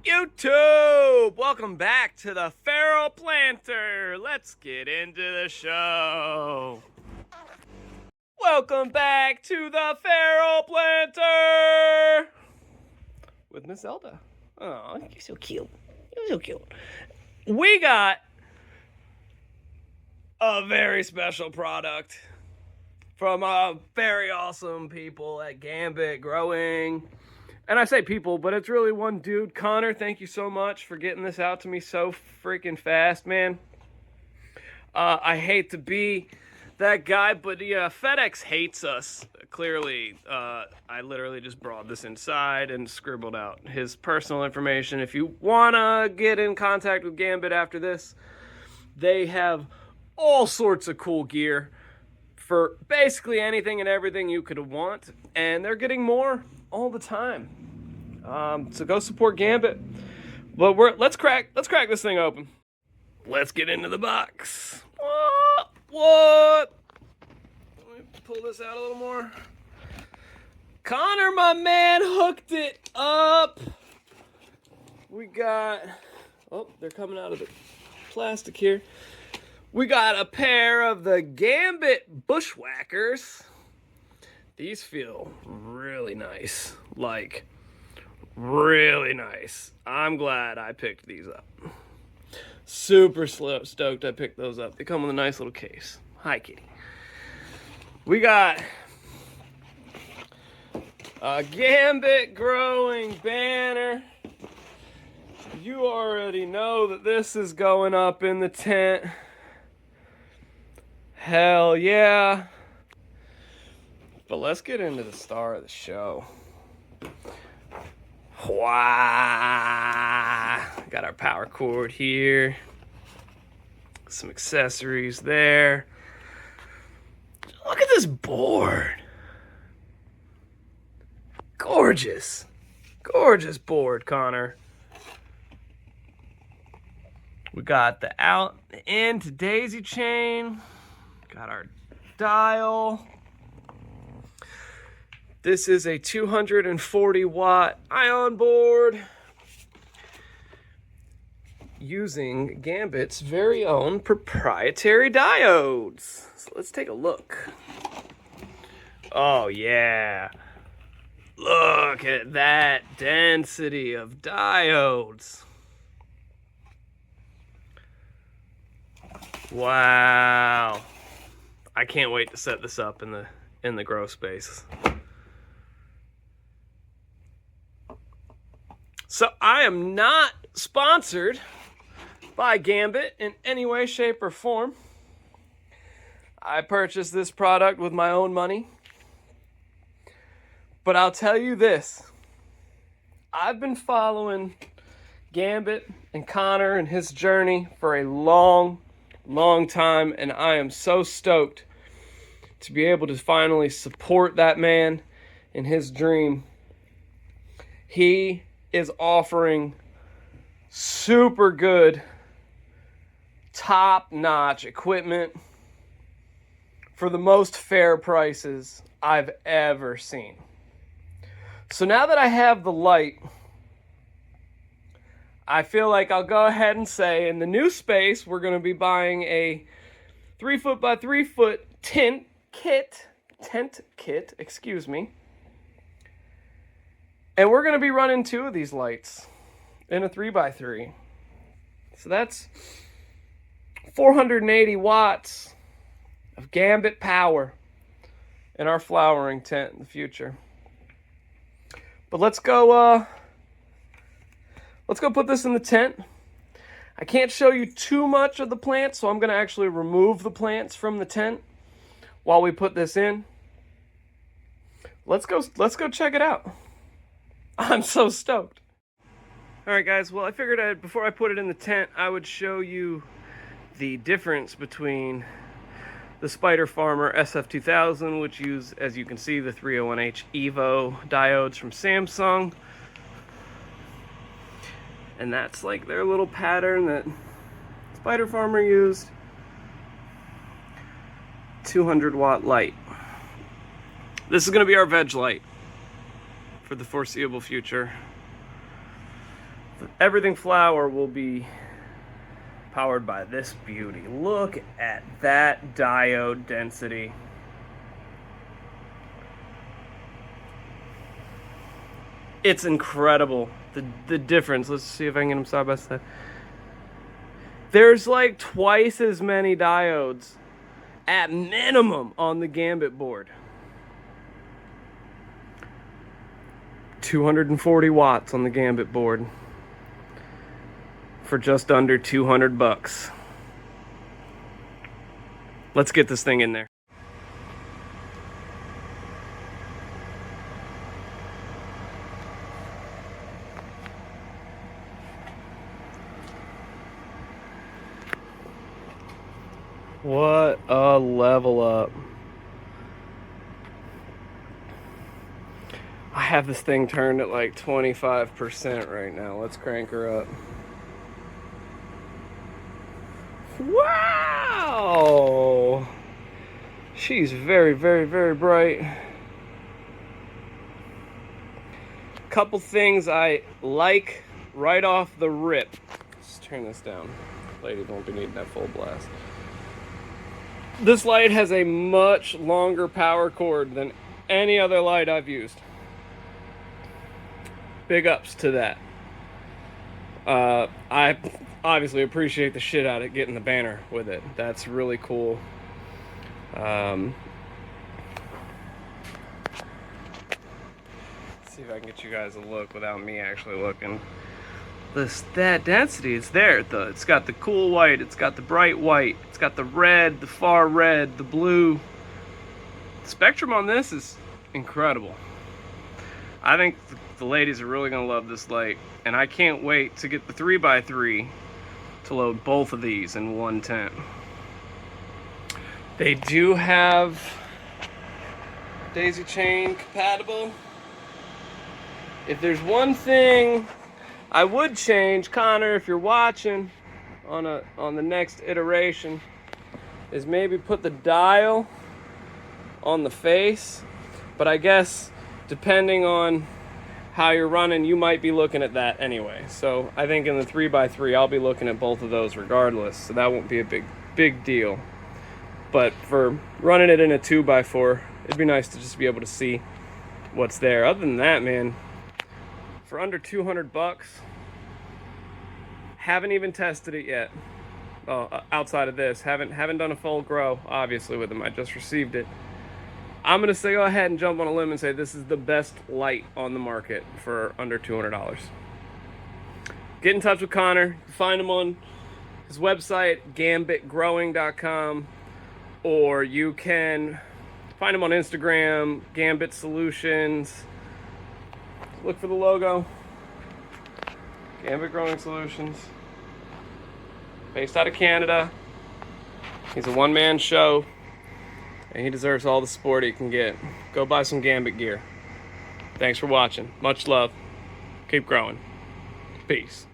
YouTube! Welcome back to the FeralPlanter. Let's get into the show. Welcome back to the FeralPlanter with Miss Zelda. Oh, you're so cute. You're so cute. We got a very special product from very awesome people at Gambit Growing. And I say people, but it's really one dude. Connor, thank you so much for getting this out to me so freaking fast, man. I hate to be that guy, but yeah, FedEx hates us. Clearly, I literally just brought this inside and scribbled out his personal information. If you want to get in contact with Gambit after this, they have all sorts of cool gear for basically anything and everything you could want. And they're getting more all the time. So go support Gambit. But let's crack this thing open. Let's get into the box. What? Let me pull this out a little more. Connor, my man, hooked it up. We got, oh, they're coming out of the plastic here. We got a pair of the Gambit Bushwhackers. These feel really nice, like really nice. I'm glad I picked these up. Super stoked I picked those up. They come with a nice little case. Hi, kitty. We got a Gambit Growing banner. You already know that this is going up in the tent. Hell yeah. But let's get into the star of the show. Wow. Got our power cord here. Some accessories there. Look at this board. Gorgeous. Gorgeous board, Connor. We got the out in to daisy chain. Got our dial. This is a 240 watt ion board using Gambit's very own proprietary diodes. So let's take a look. Oh yeah. Look at that density of diodes. Wow. I can't wait to set this up in the grow space. So I am not sponsored by Gambit in any way, shape, or form. I purchased this product with my own money. But I'll tell you this. I've been following Gambit and Connor and his journey for a long time, and I am so stoked to be able to finally support that man in his dream. He is offering super good, top-notch equipment for the most fair prices I've ever seen. So now that I have the light, I feel like I'll go ahead and say in the new space, we're going to be buying a 3 foot by 3 foot tent kit, excuse me. And we're going to be running 2 of these lights in a 3x3. So that's 480 watts of Gambit power in our flowering tent in the future. But let's go put this in the tent. I can't show you too much of the plants, so I'm going to actually remove the plants from the tent while we put this in. Let's go check it out. I'm so stoked. All right, guys. Well, I figured before I put it in the tent, I would show you the difference between the Spider Farmer SF2000, which use, as you can see, the 301H Evo diodes from Samsung. And that's like their little pattern that Spider Farmer used. 200 watt light. This is going to be our veg light for the foreseeable future. everything flower will be powered by this beauty. Look at that diode density. It's incredible, the difference. Let's see if I can get them side by side. There's like twice as many diodes at minimum on the Gambit board. 240 watts on the Gambit board for just under 200 bucks. Let's get this thing in there. What a level up. I have this thing turned at like 25% right now. Let's crank her up. Wow! She's very, very, very bright. Couple things I like right off the rip. Let's turn this down. Lady won't be needing that full blast. This light has a much longer power cord than any other light I've used. Big ups to that. I obviously appreciate the shit out of getting the banner with it. That's really cool. Let's see if I can get you guys a look without me actually looking. That density is there. It's got the cool white, it's got the bright white, it's got the red, the far red, the blue. The spectrum on this is incredible. I think the ladies are really gonna love this light, and I can't wait to get the 3x3 to load both of these in one tent. They do have daisy chain compatible. If there's one thing I would change, Connor, if you're watching on the next iteration, is maybe put the dial on the face. But I guess depending on how you're running, you might be looking at that anyway. So I think in the 3x3, I'll be looking at both of those regardless. So that won't be a big deal. But for running it in a 2x4, it'd be nice to just be able to see what's there. Other than that, man, for under 200 bucks, haven't even tested it yet. Outside of this, haven't done a full grow, obviously, with them. I just received it. I'm gonna say go ahead and jump on a limb and say this is the best light on the market for under $200. Get in touch with Connor. Find him on his website, gambitgrowing.com, or you can find him on Instagram, Gambit Solutions. Look for the logo. Gambit Growing Solutions. Based out of Canada. He's a one-man show, and he deserves all the support he can get. Go buy some Gambit gear. Thanks for watching. Much love. Keep growing. Peace.